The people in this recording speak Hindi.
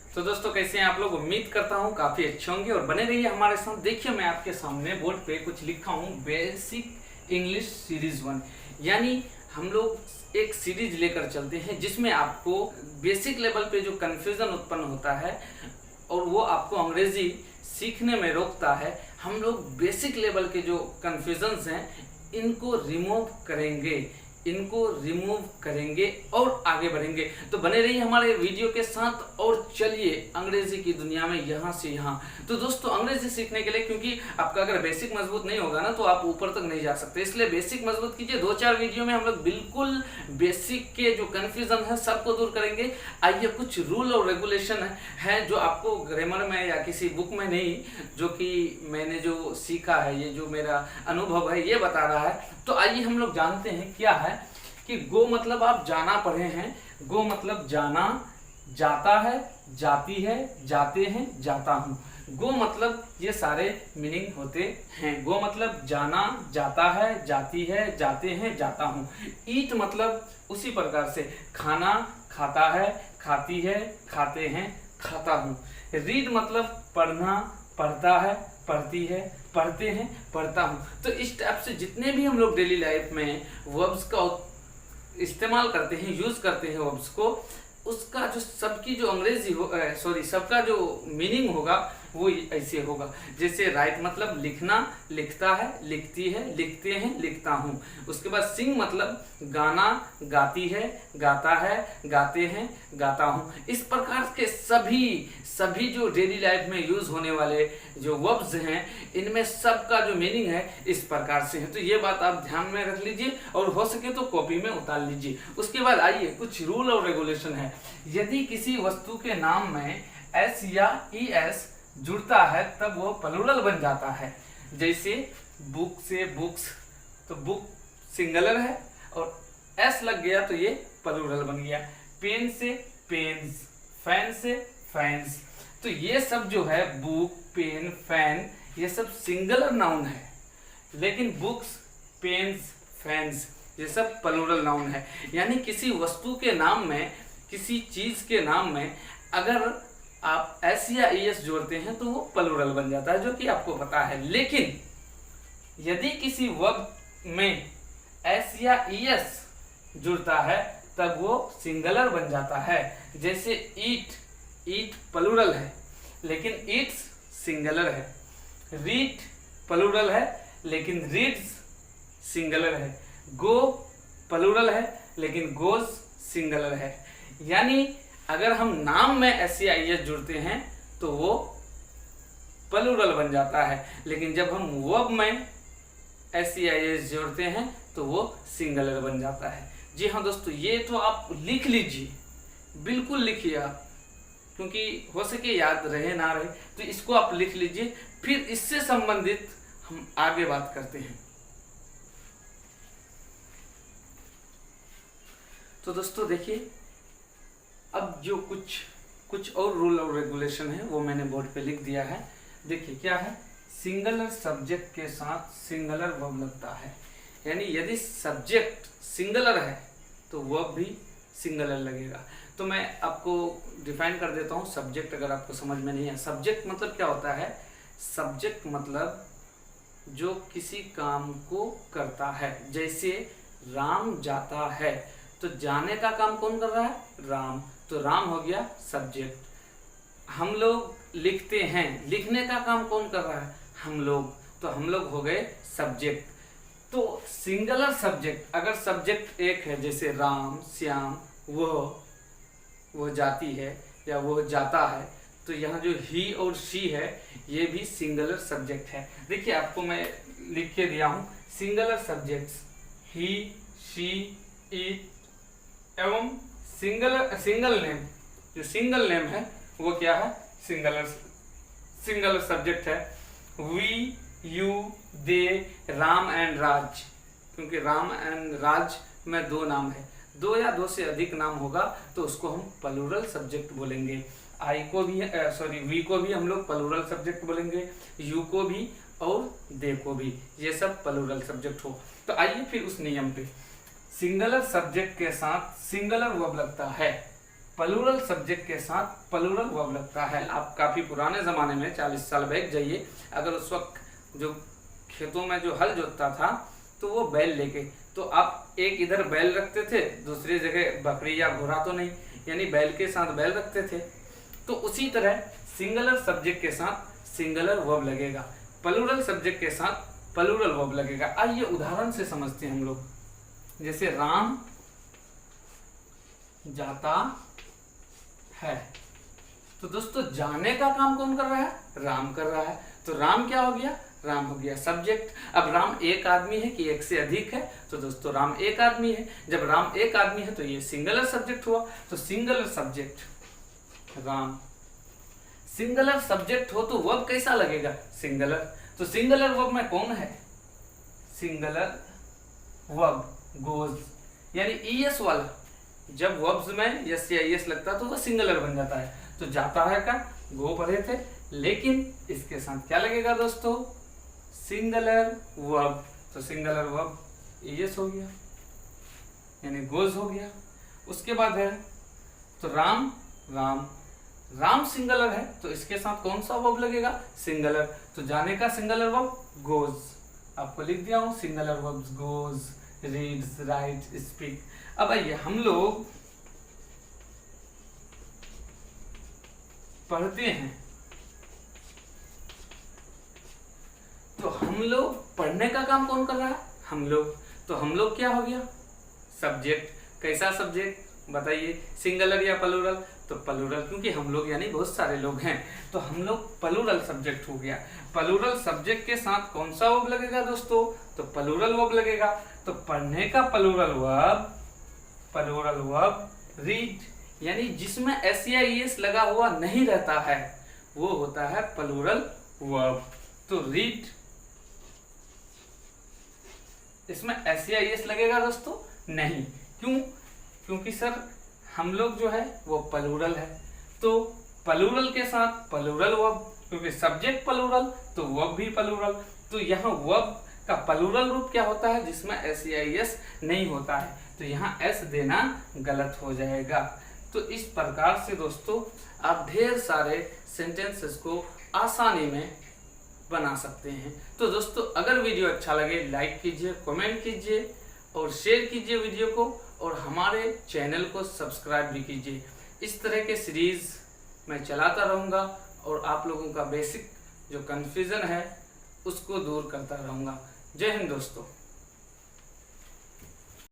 तो दोस्तों कैसे हैं आप लोग। उम्मीद करता हूँ काफ़ी अच्छे होंगे और बने रहिए हमारे साथ। देखिए मैं आपके सामने बोर्ड पे कुछ लिखा हूँ, बेसिक इंग्लिश सीरीज 1। यानी हम लोग एक सीरीज लेकर चलते हैं जिसमें आपको बेसिक लेवल पे जो कन्फ्यूज़न उत्पन्न होता है और वो आपको अंग्रेज़ी सीखने में रोकता है, हम लोग बेसिक लेवल के जो कन्फ्यूजन्स हैं इनको रिमूव करेंगे और आगे बढ़ेंगे। तो बने रहिए हमारे वीडियो के साथ और चलिए अंग्रेजी की दुनिया में यहाँ से यहाँ। तो दोस्तों अंग्रेजी सीखने के लिए, क्योंकि आपका अगर बेसिक मजबूत नहीं होगा ना तो आप ऊपर तक नहीं जा सकते, इसलिए बेसिक मजबूत कीजिए। 2-4 वीडियो में हम लोग बिल्कुल बेसिक के जो कन्फ्यूजन है सबको दूर करेंगे। आइए कुछ रूल और रेगुलेशन है जो आपको ग्रामर में या किसी बुक में नहीं, जो कि मैंने जो सीखा है, ये जो मेरा अनुभव है ये बता रहा है। तो आइए हम लोग जानते हैं क्या है कि गो मतलब आप जाना पढ़े हैं। गो मतलब जाना, जाता है, जाती है, जाते हैं, जाता हूँ। गो मतलब ये सारे मीनिंग होते हैं। गो मतलब जाना, जाता है, जाती है, जाते हैं, जाता हूँ। ईट मतलब उसी प्रकार से खाना, खाता है, खाती है, खाते हैं, खाता हूँ। रीड मतलब पढ़ना, पढ़ता है, पढ़ती है, पढ़ते हैं, पढ़ता हूँ। तो इस टाइप से जितने भी हम लोग डेली लाइफ में वर्ब्स का इस्तेमाल करते हैं, यूज करते हैं वर्ब्स को, उसका जो सबकी जो अंग्रेजी सबका जो मीनिंग होगा वो ऐसे होगा। जैसे राइट मतलब लिखना, लिखता है, लिखती है, लिखते हैं, लिखता हूँ। उसके बाद सिंग मतलब गाना, गाती है, गाता है, गाते हैं, गाता हूँ। इस प्रकार के सभी जो डेली लाइफ में यूज होने वाले जो वर्ब्स हैं इनमें सबका जो मीनिंग है इस प्रकार से है। तो ये बात आप ध्यान में रख लीजिए और हो सके तो कॉपी में उतार लीजिए। उसके बाद आइए कुछ रूल और रेगुलेशन है। यदि किसी वस्तु के नाम में एस या ई एस जुड़ता है तब वो प्लूरल बन जाता है। जैसे बुक से बुक्स, तो बुक सिंगुलर है और एस लग गया तो ये प्लूरल बन गया। पेन से पेन्स, फैन से फैंस, तो ये सब जो है बुक, पेन, फैन ये सब सिंगुलर नाउन है, लेकिन बुक्स, पेन्स, फैंस ये सब प्लूरल नाउन है। यानी किसी वस्तु के नाम में, किसी चीज के नाम में अगर आप एस या ई एस जोड़ते हैं तो वो प्लूरल बन जाता है, जो कि आपको पता है। लेकिन यदि किसी वर्ब में एस या ई एस जुड़ता है तब वो सिंगुलर बन जाता है। जैसे ईट, ईट प्लूरल है लेकिन ईट्स सिंगुलर है। रीड प्लूरल है लेकिन रीड्स सिंगुलर है। गो प्लूरल है लेकिन गोज सिंगुलर है। यानी अगर हम नाम में एस या ई एस जुड़ते हैं तो वो प्लूरल बन जाता है, लेकिन जब हम वर्ब में एस या ई एस जोड़ते हैं तो वो सिंगुलर बन जाता है। जी हाँ दोस्तों, ये तो आप लिख लीजिए, बिल्कुल लिखिए आप, क्योंकि हो सके याद रहे ना रहे तो इसको आप लिख लीजिए। फिर इससे संबंधित हम आगे बात करते हैं। तो दोस्तों देखिए, अब जो कुछ और रूल और रेगुलेशन है वो मैंने बोर्ड पे लिख दिया है। देखिए क्या है, सिंगुलर सब्जेक्ट के साथ सिंगुलर वर्ब लगता है। यानी यदि सब्जेक्ट सिंगुलर है तो वर्ब भी सिंगुलर लगेगा। तो मैं आपको डिफाइन कर देता हूँ सब्जेक्ट, अगर आपको समझ में नहीं है। सब्जेक्ट मतलब क्या होता है? सब्जेक्ट मतलब जो किसी काम को करता है। जैसे राम जाता है तो जाने का काम कौन कर रहा है? राम, तो राम हो गया सब्जेक्ट। हम लोग लिखते हैं, लिखने का काम कौन कर रहा है? हम लोग, तो हम लोग हो गए सब्जेक्ट। तो सिंगुलर सब्जेक्ट, अगर सब्जेक्ट एक है जैसे राम, श्याम, वो जाती है या वो जाता है, तो यहाँ जो ही और शी है ये भी सिंगुलर सब्जेक्ट है। देखिए आपको मैं लिख के दिया हूँ singular subjects, he, she, it एवं सिंगल नेम। जो सिंगल नेम है वो क्या है? सिंगुलर सब्जेक्ट है। We, you, they, Ram and Raj, क्योंकि राम एंड राज में 2 नाम है, 2 या 2 से अधिक नाम होगा तो उसको हम प्लूरल सब्जेक्ट बोलेंगे। आई को भी वी को भी हम लोग प्लूरल सब्जेक्ट बोलेंगे, यू को भी और दे को भी, ये सब प्लूरल सब्जेक्ट हो। तो आइए फिर उस नियम पे। सिंगुलर सब्जेक्ट के साथ सिंगुलर वर्ब लगता है। प्लूरल सब्जेक्ट के साथ प्लूरल वर्ब लगता है। आप काफ़ी पुराने ज़माने में 40 साल बैक जाइए, अगर उस वक्त जो खेतों में जो हल जोतता था तो वो बैल लेके, तो आप एक इधर बैल रखते थे, दूसरी जगह बकरी या घोड़ा तो नहीं, यानी बैल के साथ बैल रखते थे। तो उसी तरह सिंगुलर सब्जेक्ट के साथ सिंगुलर वर्ब लगेगा, प्लूरल सब्जेक्ट के साथ प्लूरल वर्ब लगेगा। आइए उदाहरण से समझते हैं हम लोग। जैसे राम जाता है, तो दोस्तों जाने का काम कौन कर रहा है? राम कर रहा है। तो राम क्या हो गया? राम हो गया सब्जेक्ट। अब राम एक आदमी है कि एक से अधिक है? तो दोस्तों राम एक आदमी है। जब राम एक आदमी है तो ये सिंगुलर सब्जेक्ट हुआ। तो singular subject Ram, singular subject हो तो वर्ब कैसा लगेगा? सिंगुलर। तो सिंगुलर वर्ब में कौन है? सिंगुलर वर्ब गोज, यानी ईएस वाला। जब वर्ब्स में यस या ईएस लगता तो वह सिंगुलर बन जाता है। तो जाता है का गो पढ़े थे, लेकिन इसके साथ क्या लगेगा दोस्तों? Singular verb. तो सिंगुलर वर्ब ईएस हो गया, यानी गोज हो गया। उसके बाद है तो राम, राम, राम सिंगुलर है तो इसके साथ कौन सा वर्ब लगेगा? सिंगुलर। तो जाने का सिंगुलर वर्ब गोज। आपको लिख दिया हूं singular verbs goes, reads, right, speak. अब आइए हम लोग पढ़ते हैं, तो हम लोग पढ़ने का काम कौन कर रहा है? हम लोग। तो हम लोग क्या हो गया? सब्जेक्ट। कैसा सब्जेक्ट बताइए? सिंगुलर या प्लूरल? तो प्लूरल, क्योंकि हम लोग यानी बहुत सारे लोग हैं, तो हम लोग प्लूरल सब्जेक्ट हो गया। प्लूरल सब्जेक्ट के साथ कौन सा वर्ब लगेगा दोस्तों? तो प्लूरल वर्ब लगेगा। तो पढ़ने का प्लूरल वर्ब रीड, यानी जिसमें एस या ईएस लगा हुआ नहीं रहता है वो होता है प्लूरल वर्ब। तो रीड, इसमें एस या ईएस लगेगा दोस्तों? नहीं। क्यों? क्योंकि सर हम लोग जो है वो प्लूरल है। तो प्लूरल के साथ प्लूरल वर्ब, क्योंकि सब्जेक्ट प्लूरल तो वर्ब भी प्लूरल। तो यहाँ वर्ब का प्लूरल रूप क्या होता है? जिसमें एस या ईएस नहीं होता है, तो यहाँ एस देना गलत हो जाएगा। तो इस प्रकार से दोस्तों आप ढेर सारे सेंटेंसेस को आसानी में बना सकते हैं। तो दोस्तों अगर वीडियो अच्छा लगे लाइक कीजिए, कमेंट कीजिए और शेयर कीजिए वीडियो को, और हमारे चैनल को सब्सक्राइब भी कीजिए। इस तरह के सीरीज़ मैं चलाता रहूँगा और आप लोगों का बेसिक जो कन्फ्यूज़न है उसको दूर करता रहूँगा। जय हिंद दोस्तों।